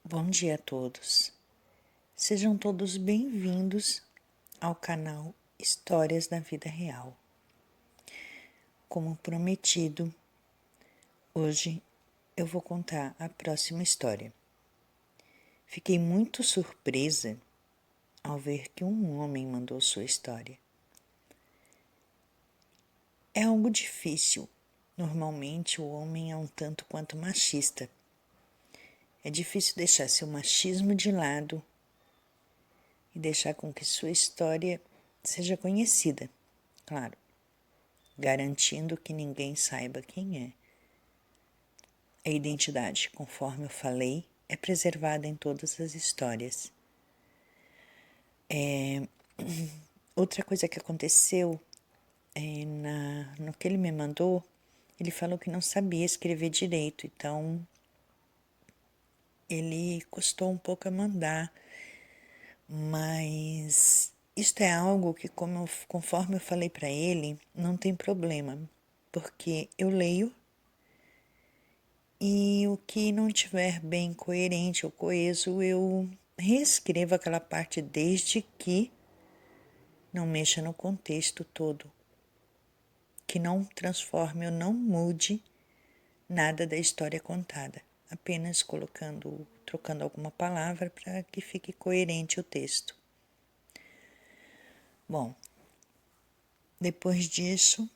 Bom dia a todos. Sejam todos bem-vindos ao canal Histórias da Vida Real. Como prometido, hoje eu vou contar a próxima história. Fiquei muito surpresa ao ver que um homem mandou sua história. É algo difícil. Normalmente o homem é um tanto quanto machista. É difícil deixar seu machismo de lado e deixar com que sua história seja conhecida, claro, garantindo que ninguém saiba quem é. A identidade, conforme eu falei, é preservada em todas as histórias. Outra coisa que aconteceu, no que ele me mandou, ele falou que não sabia escrever direito, então ele custou um pouco a mandar, mas isto é algo que, conforme eu falei para ele, não tem problema, porque eu leio e o que não tiver bem coerente ou coeso, eu reescrevo aquela parte desde que não mexa no contexto todo, que não transforme ou não mude nada da história contada, apenas trocando alguma palavra para que fique coerente o texto. Bom, depois disso,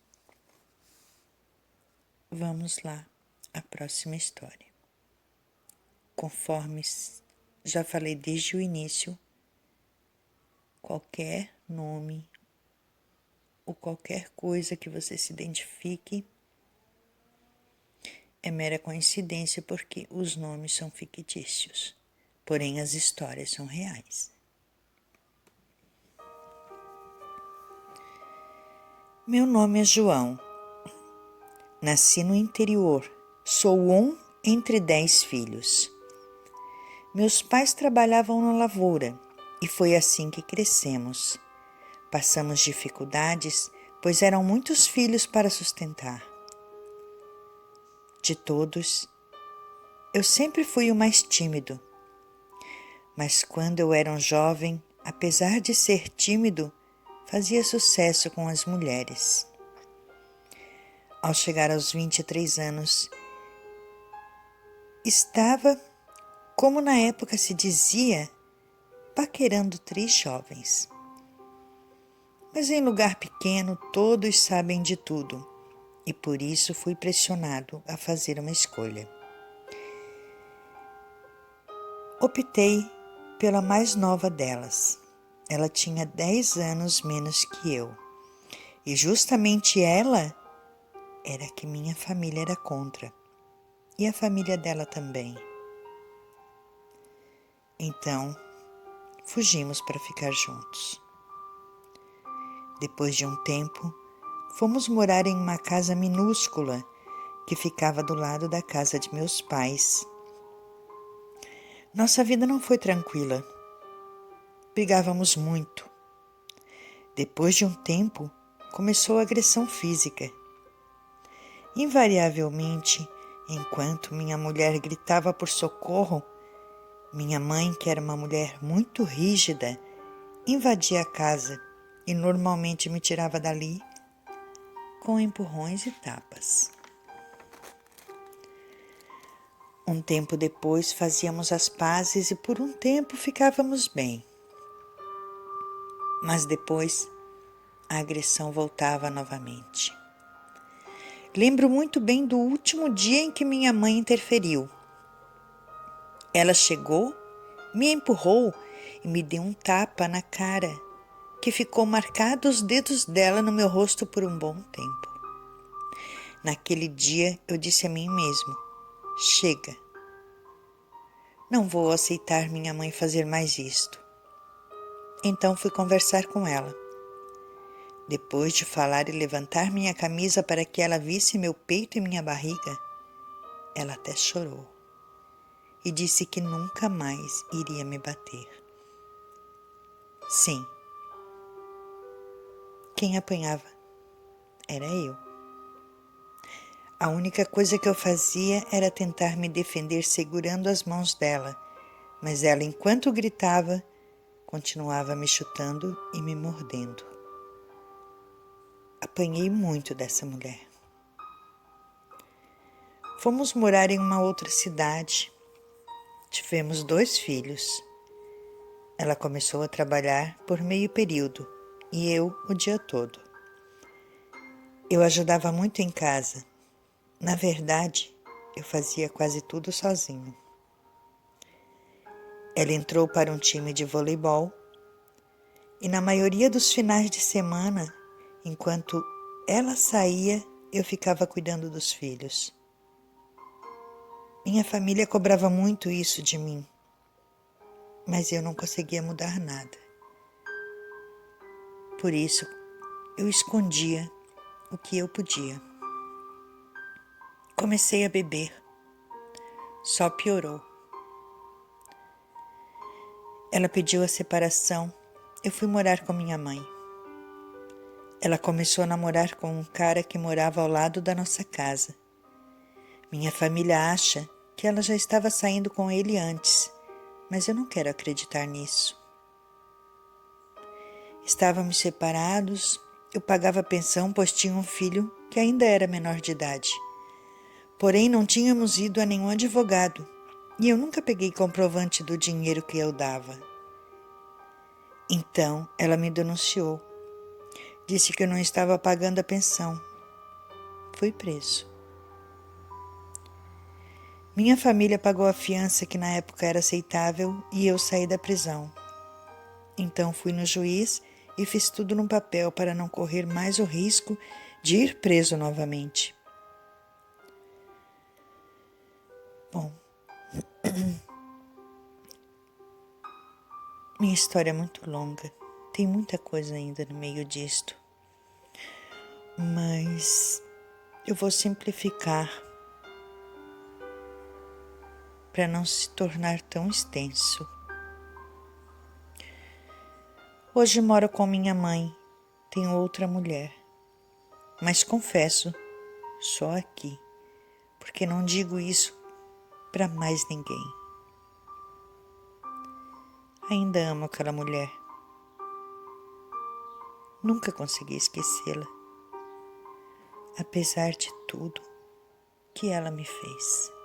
vamos lá à próxima história. Conforme já falei desde o início, qualquer nome ou qualquer coisa que você se identifique é mera coincidência porque os nomes são fictícios, porém as histórias são reais. Meu nome é João. Nasci no interior. Sou um entre 10 filhos. Meus pais trabalhavam na lavoura e foi assim que crescemos. Passamos dificuldades, pois eram muitos filhos para sustentar. De todos, eu sempre fui o mais tímido. Mas quando eu era um jovem, apesar de ser tímido, fazia sucesso com as mulheres. Ao chegar aos 23 anos, estava, como na época se dizia, paquerando 3 jovens. Mas em lugar pequeno todos sabem de tudo, e por isso fui pressionado a fazer uma escolha. Optei pela mais nova delas. Ela tinha 10 anos menos que eu. E justamente ela era que minha família era contra. E a família dela também. Então, fugimos para ficar juntos. Depois de um tempo, fomos morar em uma casa minúscula que ficava do lado da casa de meus pais. Nossa vida não foi tranquila. Brigávamos muito. Depois de um tempo, começou a agressão física. Invariavelmente, enquanto minha mulher gritava por socorro, minha mãe, que era uma mulher muito rígida, invadia a casa e normalmente me tirava dali com empurrões e tapas. Um tempo depois fazíamos as pazes e por um tempo ficávamos bem. Mas depois a agressão voltava novamente. Lembro muito bem do último dia em que minha mãe interferiu. Ela chegou, me empurrou e me deu um tapa na cara, que ficou marcado os dedos dela no meu rosto por um bom tempo. Naquele dia eu disse a mim mesmo: chega. Não vou aceitar minha mãe fazer mais isto. Então fui conversar com ela. Depois de falar e levantar minha camisa para que ela visse meu peito e minha barriga, ela até chorou e disse que nunca mais iria me bater. Sim, quem apanhava era eu. A única coisa que eu fazia era tentar me defender segurando as mãos dela, mas ela, enquanto gritava, continuava me chutando e me mordendo. Apanhei muito dessa mulher. Fomos morar em uma outra cidade. Tivemos 2 filhos. Ela começou a trabalhar por meio período e eu o dia todo. Eu ajudava muito em casa. Na verdade, eu fazia quase tudo sozinho. Ela entrou para um time de voleibol e na maioria dos finais de semana, enquanto ela saía, eu ficava cuidando dos filhos. Minha família cobrava muito isso de mim, mas eu não conseguia mudar nada. Por isso, eu escondia o que eu podia. Comecei a beber. Só piorou. Ela pediu a separação. Eu fui morar com minha mãe. Ela começou a namorar com um cara que morava ao lado da nossa casa. Minha família acha que ela já estava saindo com ele antes, mas eu não quero acreditar nisso. Estávamos separados, eu pagava pensão, pois tinha um filho que ainda era menor de idade. Porém, não tínhamos ido a nenhum advogado e eu nunca peguei comprovante do dinheiro que eu dava. Então, ela me denunciou. Disse que eu não estava pagando a pensão. Fui preso. Minha família pagou a fiança que na época era aceitável e eu saí da prisão. Então fui no juiz e fiz tudo no papel para não correr mais o risco de ir preso novamente. Bom, minha história é muito longa, tem muita coisa ainda no meio disto, mas eu vou simplificar para não se tornar tão extenso. Hoje moro com minha mãe, tenho outra mulher, mas confesso, só aqui, porque não digo isso para mais ninguém. Ainda amo aquela mulher. Nunca consegui esquecê-la, apesar de tudo que ela me fez.